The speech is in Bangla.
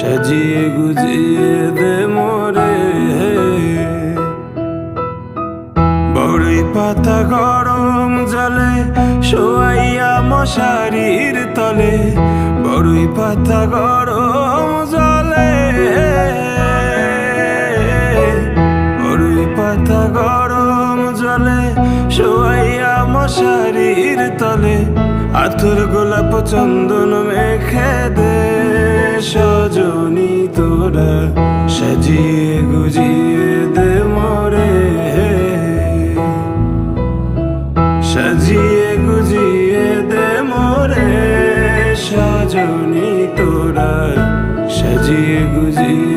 সাজিয়ে গুজিয়ে দে মোরে। বড়ই পাতা গরম জলে শোয়াইয়া মশারির তলে, বড়ই পাতা গরম জলে, বড়ই পাতা গরম জলে শোয়াইয়া মশারির তলে, আতর গোলাপ চন্দন মেখে দে সজনী তোরা, সাজিয়ে গুজিয়ে দে মোরে। সাজিয়ে গুজিয়ে দে মোরে সজনী তোরা, সাজিয়ে গুজিয়ে